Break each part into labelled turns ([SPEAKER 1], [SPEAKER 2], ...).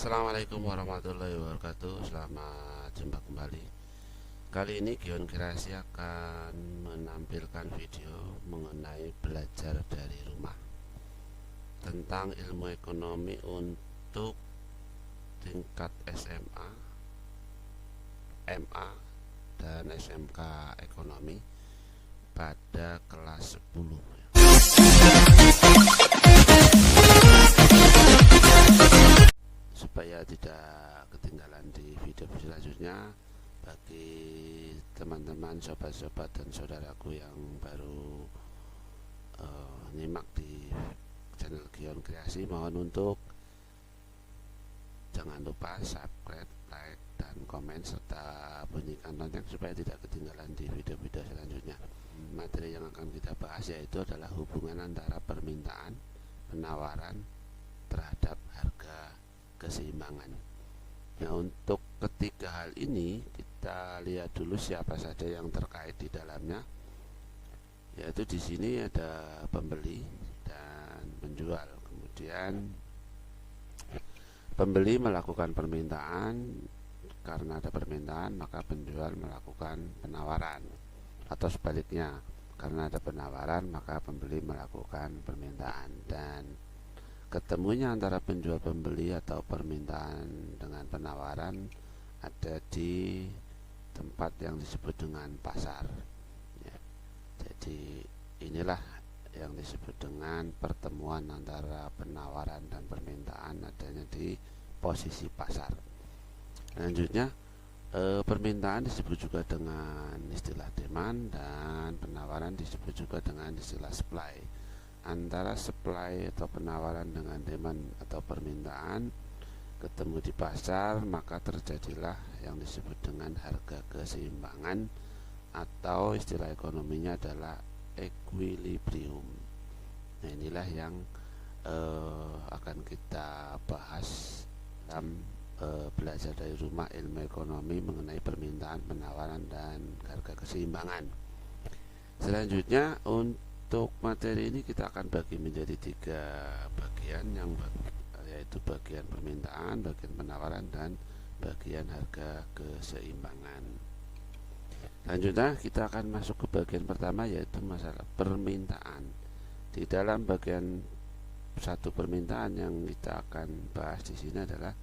[SPEAKER 1] Assalamualaikum warahmatullahi wabarakatuh. Selamat jumpa kembali. Kali ini Gion Kreasi akan menampilkan video mengenai belajar dari rumah tentang ilmu ekonomi untuk tingkat SMA, MA, dan SMK ekonomi pada kelas 10. Supaya tidak ketinggalan di video selanjutnya, bagi teman-teman, sobat-sobat dan saudaraku yang baru nyimak di channel Gion Kreasi, mohon untuk jangan lupa subscribe, like, dan komen serta bunyikan lonceng supaya tidak ketinggalan di video-video selanjutnya. Materi yang akan kita bahas yaitu adalah hubungan antara permintaan, penawaran terhadap harga keseimbangan. Nah, untuk ketiga hal ini kita lihat dulu siapa saja yang terkait di dalamnya. Yaitu di sini ada pembeli dan penjual. Kemudian pembeli melakukan permintaan, karena ada permintaan maka penjual melakukan penawaran, atau sebaliknya, karena ada penawaran maka pembeli melakukan permintaan. Dan ketemunya antara penjual pembeli atau permintaan dengan penawaran ada di tempat yang disebut dengan pasar ya. Jadi inilah yang disebut dengan pertemuan antara penawaran dan permintaan adanya di posisi pasar. Selanjutnya permintaan disebut juga dengan istilah demand dan penawaran disebut juga dengan istilah supply. Antara supply atau penawaran dengan demand atau permintaan ketemu di pasar, maka terjadilah yang disebut dengan harga keseimbangan, atau istilah ekonominya adalah equilibrium. Nah, inilah yang akan kita bahas dalam belajar dari rumah ilmu ekonomi mengenai permintaan, penawaran, dan harga keseimbangan. Selanjutnya, untuk materi ini kita akan bagi menjadi 3 bagian, yaitu bagian permintaan, bagian penawaran, dan bagian harga keseimbangan. Selanjutnya kita akan masuk ke bagian pertama, yaitu masalah permintaan. Di dalam bagian satu permintaan yang kita akan bahas di sini adalah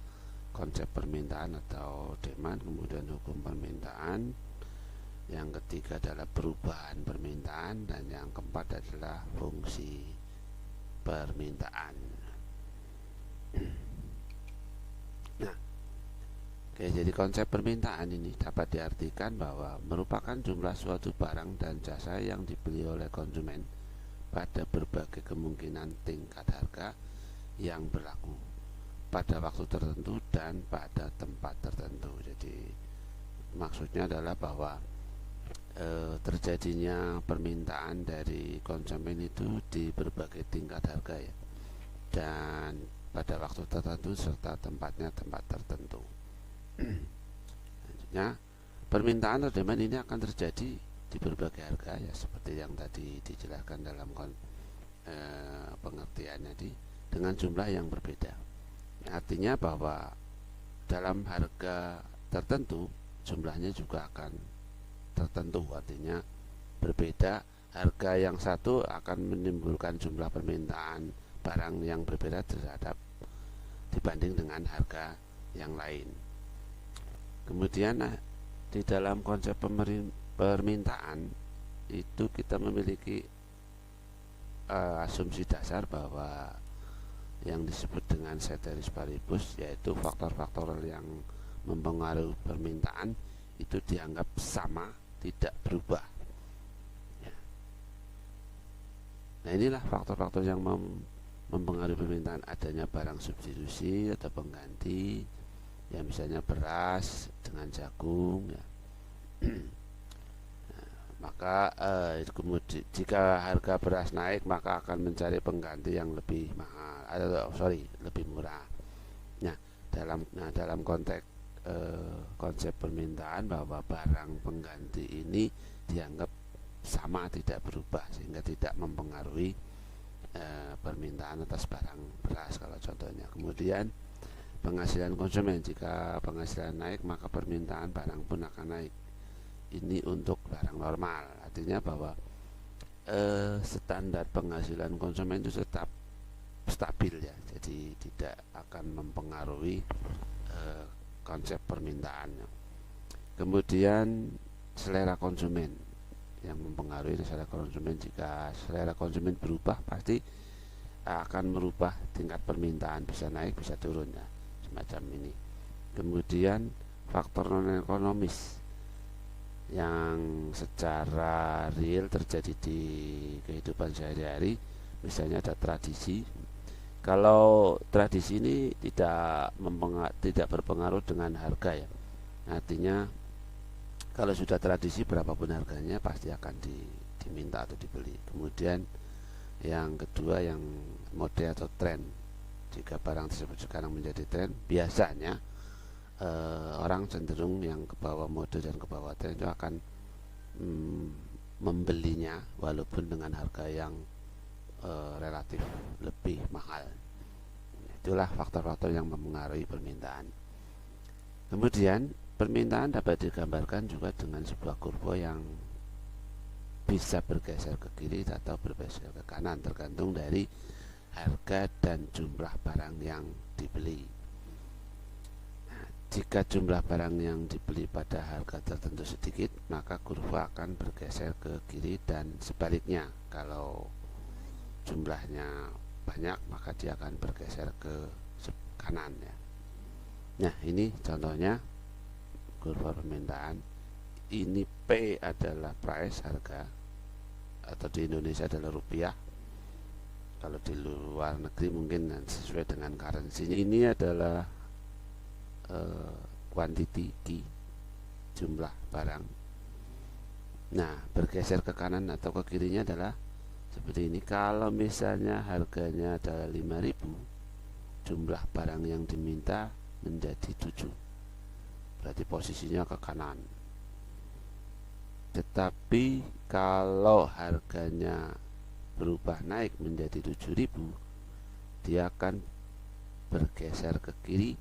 [SPEAKER 1] konsep permintaan atau demand, kemudian hukum permintaan, yang ketiga adalah perubahan permintaan, dan yang keempat adalah fungsi permintaan. Nah, oke, jadi konsep permintaan ini dapat diartikan bahwa merupakan jumlah suatu barang dan jasa yang dibeli oleh konsumen pada berbagai kemungkinan tingkat harga yang berlaku pada waktu tertentu dan pada tempat tertentu. Jadi maksudnya adalah bahwa terjadinya permintaan dari konsumen itu di berbagai tingkat harga ya, dan pada waktu tertentu serta tempat tertentu. Selanjutnya, permintaan atau demand ini akan terjadi di berbagai harga ya, seperti yang tadi dijelaskan dalam pengertiannya dengan jumlah yang berbeda. Artinya bahwa dalam harga tertentu jumlahnya juga akan tertentu, artinya berbeda. Harga yang satu akan menimbulkan jumlah permintaan barang yang berbeda terhadap dibanding dengan harga yang lain. Kemudian di dalam konsep permintaan itu kita memiliki asumsi dasar bahwa yang disebut dengan ceteris paribus, yaitu faktor-faktor yang mempengaruhi permintaan itu dianggap sama, tidak berubah ya. Nah, inilah faktor-faktor yang mempengaruhi permintaan: adanya barang substitusi atau pengganti ya, misalnya beras dengan jagung ya. Maka kemudian jika harga beras naik maka akan mencari pengganti yang lebih mahal lebih murah. Nah, dalam konteks konsep permintaan, bahwa barang pengganti ini dianggap sama, tidak berubah, sehingga tidak mempengaruhi permintaan atas barang beras kalau contohnya. Kemudian penghasilan konsumen. Jika penghasilan naik, maka permintaan barang pun akan naik. Ini untuk barang normal, artinya bahwa standar penghasilan konsumen itu tetap stabil ya, jadi tidak akan mempengaruhi konsep permintaannya. Kemudian selera konsumen yang mempengaruhi selera konsumen. Jika selera konsumen berubah, pasti akan merubah tingkat permintaan, bisa naik bisa turun ya, semacam ini. Kemudian faktor non ekonomis yang secara real terjadi di kehidupan sehari-hari, misalnya ada tradisi. Kalau tradisi ini tidak berpengaruh dengan harga ya, artinya kalau sudah tradisi berapapun harganya pasti akan diminta atau dibeli. Kemudian yang kedua, yang mode atau tren. Jika barang tersebut sekarang menjadi tren, biasanya orang cenderung yang ke bawah mode dan ke bawah tren itu akan membelinya walaupun dengan harga yang relatif lebih mahal. Itulah faktor-faktor yang mempengaruhi permintaan. Kemudian permintaan dapat digambarkan juga dengan sebuah kurva yang bisa bergeser ke kiri atau bergeser ke kanan, tergantung dari harga dan jumlah barang yang dibeli. Jika jumlah barang yang dibeli pada harga tertentu sedikit, maka kurva akan bergeser ke kiri, dan sebaliknya, kalau jumlahnya banyak maka dia akan bergeser ke kanan ya. Nah, ini contohnya kurva permintaan. Ini P adalah price, harga, atau di Indonesia adalah rupiah. Kalau di luar negeri mungkin sesuai dengan currency-nya. Ini adalah quantity, Q, jumlah barang. Nah, bergeser ke kanan atau ke kirinya adalah seperti ini. Kalau misalnya harganya adalah 5.000, jumlah barang yang diminta menjadi 7, berarti posisinya ke kanan. Tetapi kalau harganya berubah naik menjadi 7.000, dia akan bergeser ke kiri,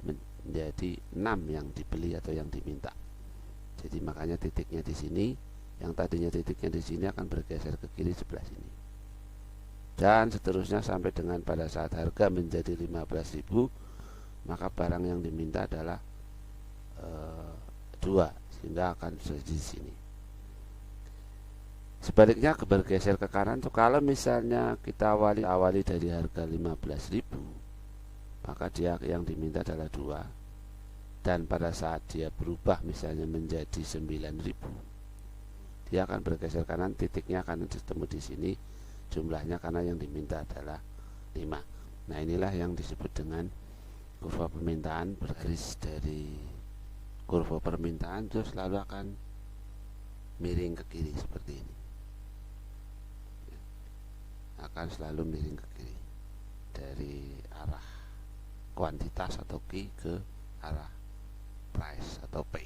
[SPEAKER 1] menjadi 6 yang dibeli atau yang diminta. Jadi makanya titiknya di sini, yang tadinya titiknya di sini akan bergeser ke kiri sebelah sini. Dan seterusnya sampai dengan pada saat harga menjadi 15.000, maka barang yang diminta adalah 2, sehingga akan jadi di sini. Sebaliknya bergeser ke kanan tuh, kalau misalnya kita awali dari harga 15.000, maka dia yang diminta adalah 2, dan pada saat dia berubah misalnya menjadi 9.000, dia akan bergeser kanan, titiknya akan ketemu di sini jumlahnya, karena yang diminta adalah 5. Nah, inilah yang disebut dengan kurva permintaan. Bergaris dari kurva permintaan itu selalu akan miring ke kiri seperti ini, akan selalu miring ke kiri dari arah kuantitas atau Q ke arah price atau P.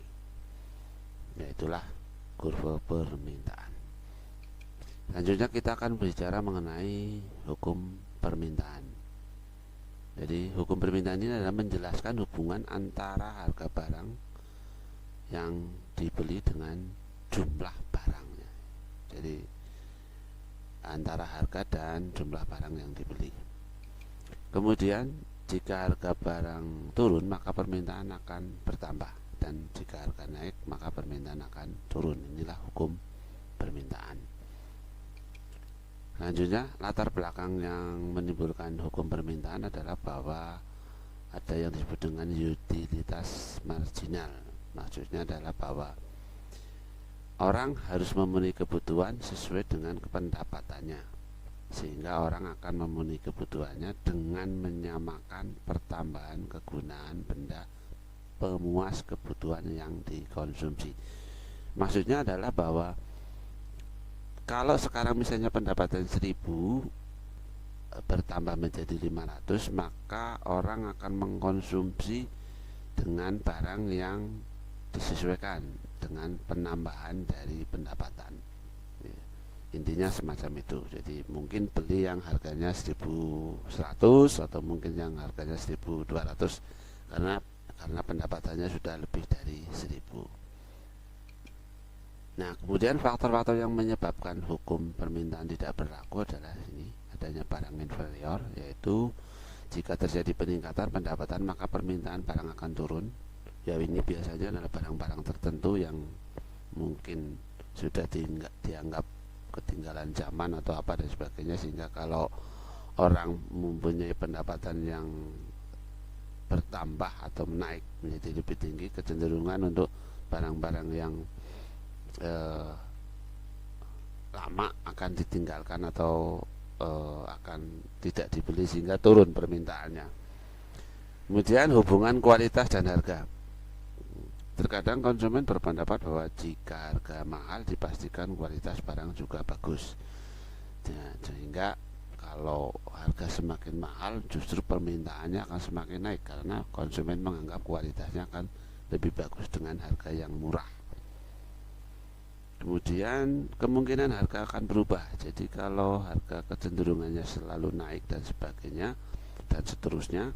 [SPEAKER 1] Ya, itulah kurva permintaan. Selanjutnya kita akan berbicara mengenai hukum permintaan. Jadi hukum permintaan ini adalah menjelaskan hubungan antara harga barang yang dibeli dengan jumlah barangnya. Jadi antara harga dan jumlah barang yang dibeli. Kemudian jika harga barang turun, maka permintaan akan bertambah, dan jika harga naik, maka permintaan akan turun. Inilah hukum permintaan. Selanjutnya, latar belakang yang menimbulkan hukum permintaan adalah bahwa ada yang disebut dengan utilitas marginal. Maksudnya adalah bahwa orang harus memenuhi kebutuhan sesuai dengan pendapatannya, sehingga orang akan memenuhi kebutuhannya dengan menyamakan pertambahan kegunaan benda pemuas kebutuhan yang dikonsumsi. Maksudnya adalah bahwa kalau sekarang misalnya pendapatan 1.000 bertambah menjadi 500, maka orang akan mengkonsumsi dengan barang yang disesuaikan dengan penambahan dari pendapatan. intinya semacam itu. Jadi mungkin beli yang harganya 1.100 atau mungkin yang harganya 1.200 karena pendapatannya sudah lebih dari 1.000. Nah, kemudian faktor-faktor yang menyebabkan hukum permintaan tidak berlaku adalah ini, adanya barang inferior, yaitu jika terjadi peningkatan pendapatan maka permintaan barang akan turun. Ya, ini biasanya adalah barang-barang tertentu yang mungkin sudah dianggap ketinggalan zaman atau apa dan sebagainya, sehingga kalau orang mempunyai pendapatan yang bertambah atau menaik menjadi lebih tinggi, kecenderungan untuk barang-barang yang lama akan ditinggalkan atau akan tidak dibeli sehingga turun permintaannya. Kemudian hubungan kualitas dan harga. Terkadang konsumen berpendapat bahwa jika harga mahal dipastikan kualitas barang juga bagus. Nah, sehingga kalau harga semakin mahal justru permintaannya akan semakin naik karena konsumen menganggap kualitasnya akan lebih bagus dengan harga yang murah. Kemudian kemungkinan harga akan berubah. Jadi kalau harga kecenderungannya selalu naik dan sebagainya dan seterusnya,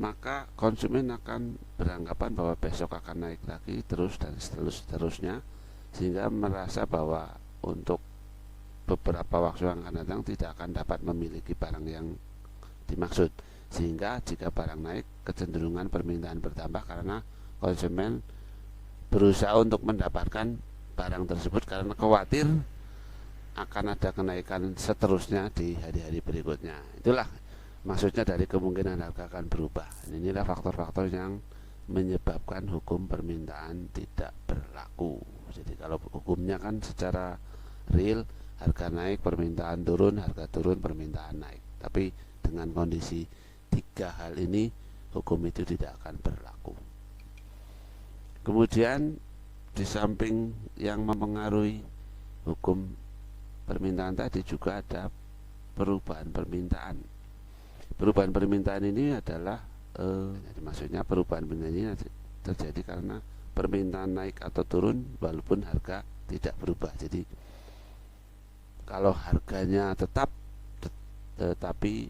[SPEAKER 1] maka konsumen akan beranggapan bahwa besok akan naik lagi terus dan seterusnya, sehingga merasa bahwa untuk beberapa waktu yang akan datang tidak akan dapat memiliki barang yang dimaksud, sehingga jika barang naik kecenderungan permintaan bertambah karena konsumen berusaha untuk mendapatkan barang tersebut karena khawatir akan ada kenaikan seterusnya di hari-hari berikutnya. Itulah maksudnya dari kemungkinan harga akan berubah. Inilah faktor-faktor yang menyebabkan hukum permintaan tidak berlaku. Jadi kalau hukumnya kan secara real, harga naik permintaan turun, harga turun permintaan naik. Tapi dengan kondisi tiga hal ini, hukum itu tidak akan berlaku. Kemudian di samping yang mempengaruhi hukum permintaan tadi juga ada perubahan permintaan. Perubahan permintaan ini adalah maksudnya perubahan permintaan ini terjadi karena permintaan naik atau turun walaupun harga tidak berubah. Jadi kalau harganya tetap tetapi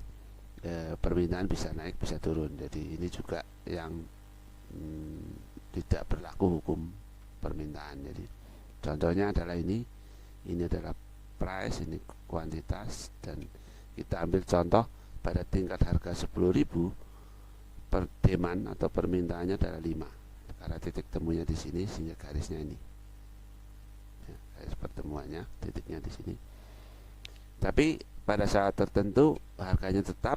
[SPEAKER 1] permintaan bisa naik bisa turun. Jadi ini juga yang tidak berlaku hukum permintaan. Jadi contohnya adalah ini adalah price, ini kuantitas, dan kita ambil contoh pada tingkat harga 10.000 per demand atau permintaannya adalah 5 karena titik temunya di sini sehingga garisnya ini ya, garis pertemuannya titiknya di sini. Tapi pada saat tertentu harganya tetap,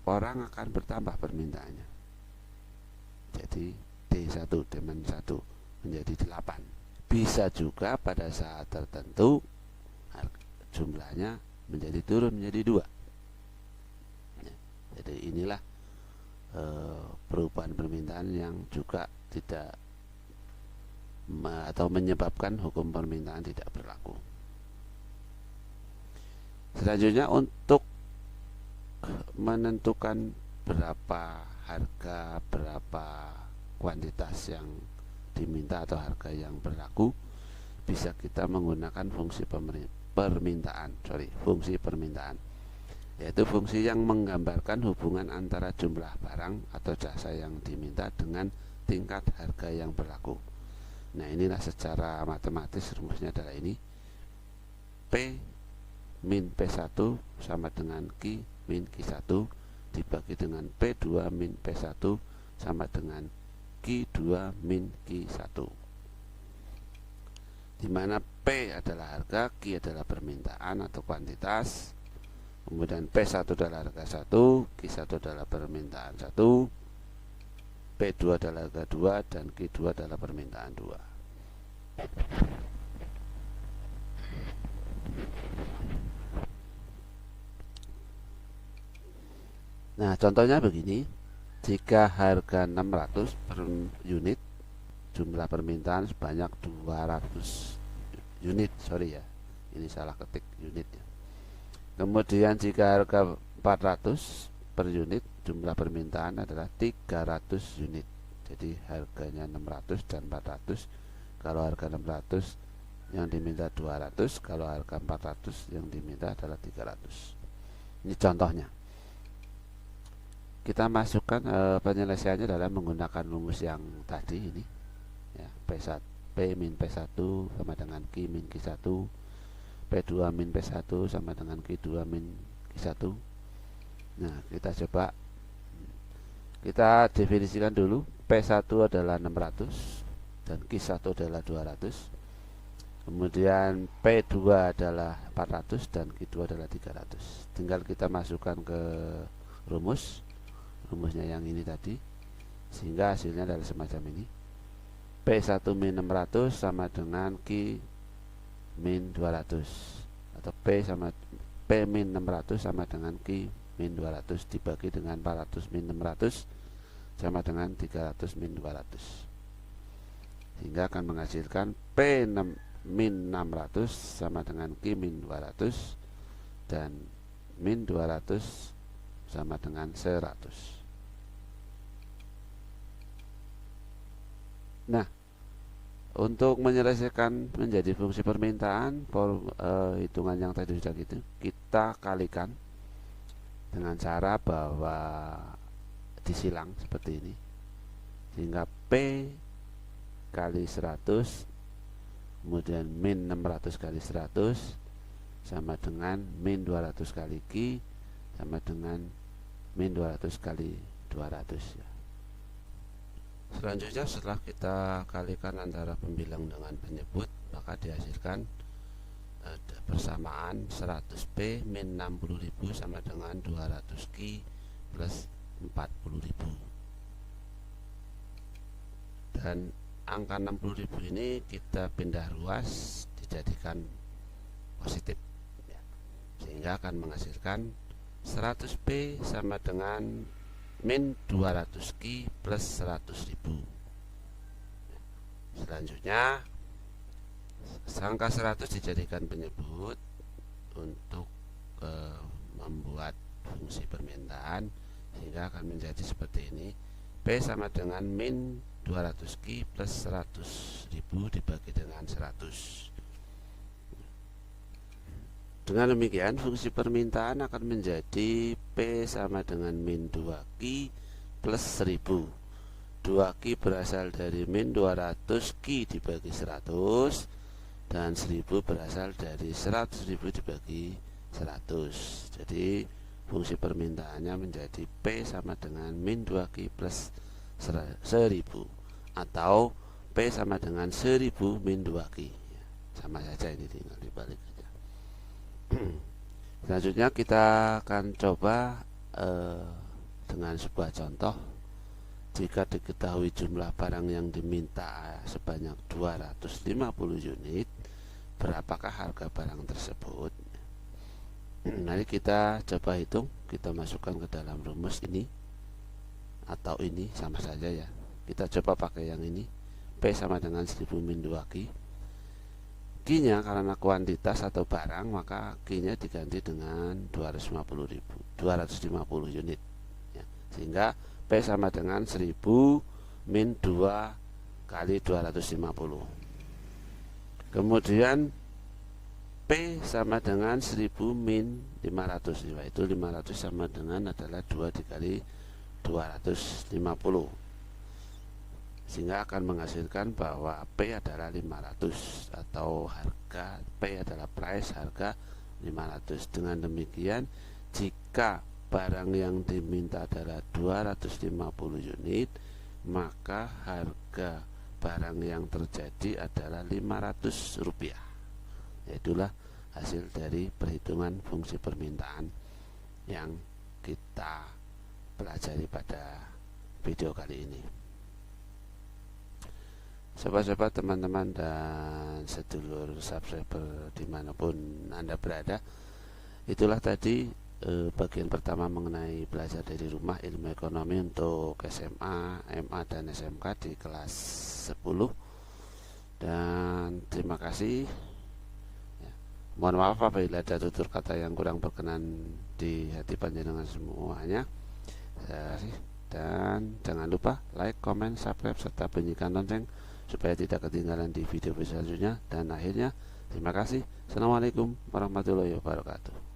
[SPEAKER 1] orang akan bertambah permintaannya. Jadi D1 demand 1 menjadi 8. Bisa juga pada saat tertentu jumlahnya menjadi turun menjadi 2. Jadi inilah perubahan permintaan yang juga tidak atau menyebabkan hukum permintaan tidak berlaku. Selanjutnya untuk menentukan berapa harga, berapa kuantitas yang diminta atau harga yang berlaku, bisa kita menggunakan fungsi permintaan, yaitu fungsi yang menggambarkan hubungan antara jumlah barang atau jasa yang diminta dengan tingkat harga yang berlaku. Nah, inilah secara matematis rumusnya adalah ini. P min P1 sama dengan Q min Q1 dibagi dengan P2 min P1 sama dengan Q2 min Q1, di mana P adalah harga, Q adalah permintaan atau kuantitas, kemudian P1 adalah harga 1, Q1 adalah permintaan 1, P2 adalah harga 2, dan Q2 adalah permintaan 2. Nah, contohnya begini. Jika harga 600 per unit, jumlah permintaan sebanyak 200 unit. Sorry ya, ini salah ketik unit ya. Kemudian jika harga 400 per unit, jumlah permintaan adalah 300 unit. Jadi harganya 600 dan 400. Kalau harga 600 yang diminta 200, kalau harga 400 yang diminta adalah 300. Ini contohnya. Kita masukkan penyelesaiannya dalam menggunakan rumus yang tadi ini ya, P1 P min P1 sama dengan Q min Q1, P2 min P1 sama dengan Q2 min Q1. Nah, kita coba, kita definisikan dulu. P1 adalah 600 dan Q1 adalah 200. Kemudian P2 adalah 400 dan Q2 adalah 300. Tinggal kita masukkan ke rumusnya yang ini tadi, sehingga hasilnya adalah semacam ini. P1 min 600 sama dengan Q min 200, atau P min 600 sama dengan Q min 200 dibagi dengan 400 min 600 sama dengan 300 min 200, sehingga akan menghasilkan P min 600 sama dengan Q min 200 dan min 200 sama dengan 100. Nah, untuk menyelesaikan menjadi fungsi permintaan, hitungan yang tadi sudah gitu, kita kalikan dengan cara bahwa disilang seperti ini, sehingga P kali 100 kemudian min 600 kali 100 sama dengan min 200 kali Q sama dengan min 200 kali 200 ya. Selanjutnya, setelah kita kalikan antara pembilang dengan penyebut, maka dihasilkan ada persamaan 100P min 60.000 sama dengan 200Q plus 40.000. Dan angka 60.000 ini kita pindah ruas dijadikan positif ya, sehingga akan menghasilkan 100P sama dengan min 200Q plus 100.000. Selanjutnya, angka 100 dijadikan penyebut untuk membuat fungsi permintaan, sehingga akan menjadi seperti ini. P sama dengan min 200Q plus 100.000 dibagi dengan 100. Dengan demikian, fungsi permintaan akan menjadi P sama dengan min 2Q plus 1000. 2Q berasal dari min 200Q dibagi 100 dan 1000 berasal dari 100.000 dibagi 100. Jadi fungsi permintaannya menjadi P sama dengan min 2Q plus 1000 atau P sama dengan 1000 min 2Q. Sama saja, ini tinggal dibalik saja. Selanjutnya kita akan coba dengan sebuah contoh. Jika diketahui jumlah barang yang diminta sebanyak 250 unit, berapakah harga barang tersebut? Mari kita coba hitung. Kita masukkan ke dalam rumus ini, atau ini sama saja ya. Kita coba pakai yang ini. P sama dengan 1000 min 2Q. Q-nya karena kuantitas atau barang, maka Q-nya diganti dengan 250 unit ya. Sehingga P sama dengan 1000 min 2 kali 250. Kemudian P sama dengan 1000 min 500, yaitu 500 sama dengan adalah 2 dikali 250, sehingga akan menghasilkan bahwa P adalah 500, atau harga P adalah price, harga 500. Dengan demikian, jika barang yang diminta adalah 250 unit, maka harga barang yang terjadi adalah 500 rupiah. Itulah hasil dari perhitungan fungsi permintaan yang kita pelajari pada video kali ini. Sobat-sobat, teman-teman dan sedulur subscriber dimanapun Anda berada, itulah tadi bagian pertama mengenai belajar dari rumah ilmu ekonomi untuk SMA, MA, dan SMK di kelas 10. Dan terima kasih ya. Mohon maaf apabila ada tutur kata yang kurang berkenan di hati panjenengan semuanya. Dan jangan lupa like, comment, subscribe, serta bunyikan lonceng supaya tidak ketinggalan di video selanjutnya. Dan akhirnya, terima kasih. Assalamualaikum warahmatullahi wabarakatuh.